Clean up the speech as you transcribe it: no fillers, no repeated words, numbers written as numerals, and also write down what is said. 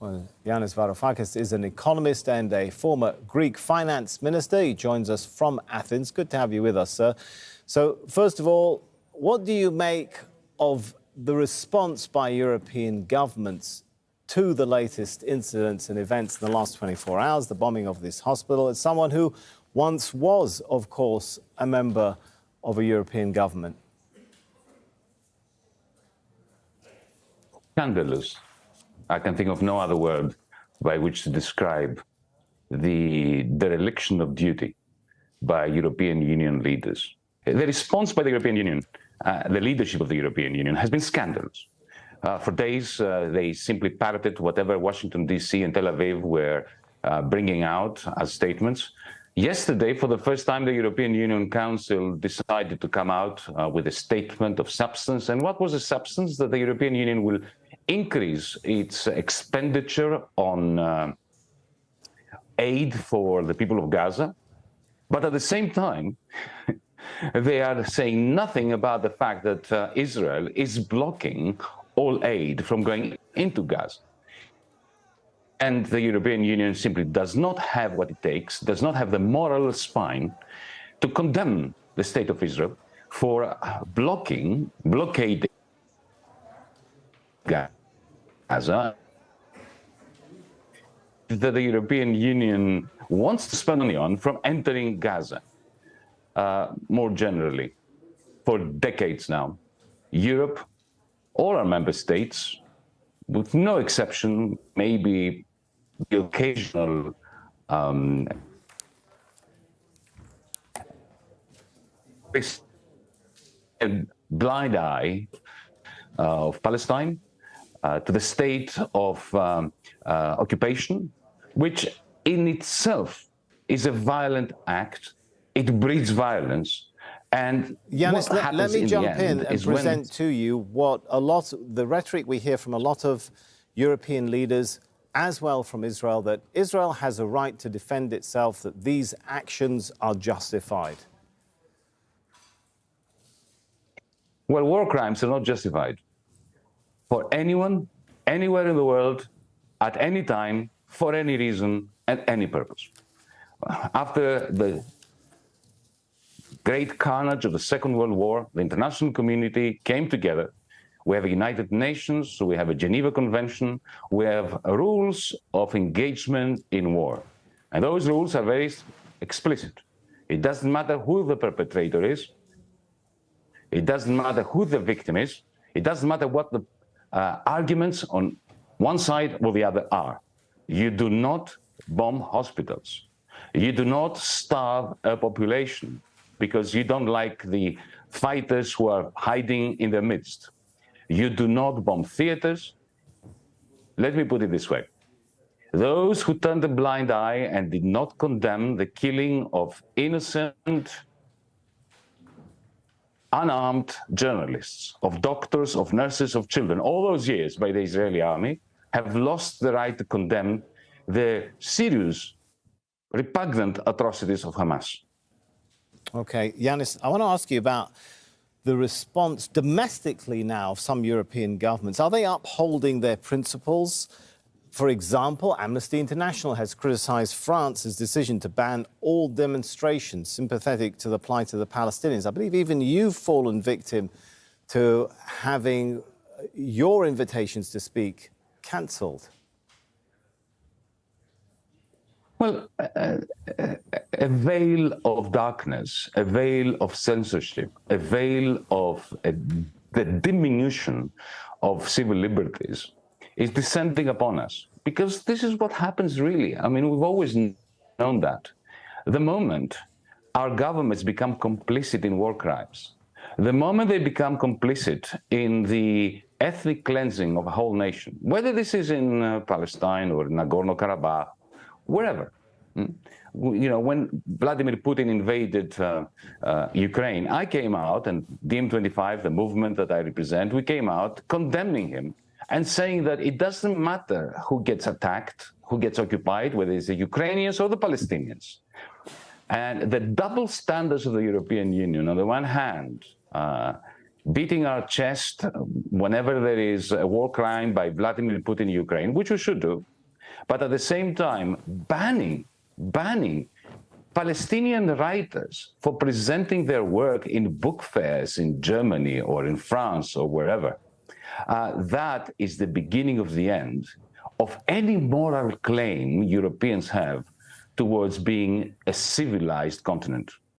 Well, Yanis Varoufakis is an economist and a former Greek finance minister. He joins us from Athens. Good to have you with us, sir. So, first of all, what do you make of the response by European governments to the latest incidents and events in the last 24 hours, the bombing of this hospital? As someone who once was, of course, a member of a European government. Scandalous. I can think of no other word by which to describe the dereliction of duty by European Union leaders. The response by the European Union, the leadership of the European Union, has been scandalous. For days, they simply parroted whatever Washington, D.C. and Tel Aviv were bringing out as statements. Yesterday, for the first time, the European Union Council decided to come out with a statement of substance. And what was the substance? That the European Union will increase its expenditure on aid for the people of Gaza. But at the same time, they are saying nothing about the fact that Israel is blocking all aid from going into Gaza. And the European Union simply does not have what it takes, does not have the moral spine to condemn the state of Israel for blockading Gaza, that the European Union wants to spend money on from entering Gaza. More generally, for decades now, Europe, all our member states, with no exception, maybe the occasional blind eye of Palestine to the state of occupation, which in itself is a violent act. It breeds violence. And Yanis, let me jump in and present to you what the rhetoric we hear from a lot of European leaders, as well from Israel, that Israel has a right to defend itself, that these actions are justified. Well, war crimes are not justified for anyone, anywhere in the world, at any time, for any reason, and any purpose. After the great carnage of the Second World War, the international community came together. We have a United Nations, so we have a Geneva Convention, we have rules of engagement in war. And those rules are very explicit. It doesn't matter who the perpetrator is. It doesn't matter who the victim is. It doesn't matter what the arguments on one side or the other are. You do not bomb hospitals. You do not starve a population because you don't like the fighters who are hiding in their midst. You do not bomb theaters. Let me put it this way. Those who turned a blind eye and did not condemn the killing of innocent, unarmed journalists, of doctors, of nurses, of children, all those years by the Israeli army, have lost the right to condemn the serious, repugnant atrocities of Hamas. Okay, Yanis, I want to ask you about the response domestically now of some European governments. Are they upholding their principles? For example, Amnesty International has criticized France's decision to ban all demonstrations sympathetic to the plight of the Palestinians. I believe even you've fallen victim to having your invitations to speak cancelled. Well, a veil of darkness, a veil of censorship, a veil of the diminution of civil liberties is descending upon us. Because this is what happens really. I mean, we've always known that. The moment our governments become complicit in war crimes, the moment they become complicit in the ethnic cleansing of a whole nation, whether this is in Palestine or Nagorno-Karabakh, wherever. You know, when Vladimir Putin invaded Ukraine, I came out, and DiEM25, the movement that I represent, we came out condemning him and saying that it doesn't matter who gets attacked, who gets occupied, whether it's the Ukrainians or the Palestinians. And the double standards of the European Union, on the one hand, beating our chest whenever there is a war crime by Vladimir Putin in Ukraine, which we should do, but at the same time banning Palestinian writers for presenting their work in book fairs in Germany or in France or wherever. That is the beginning of the end of any moral claim Europeans have towards being a civilized continent.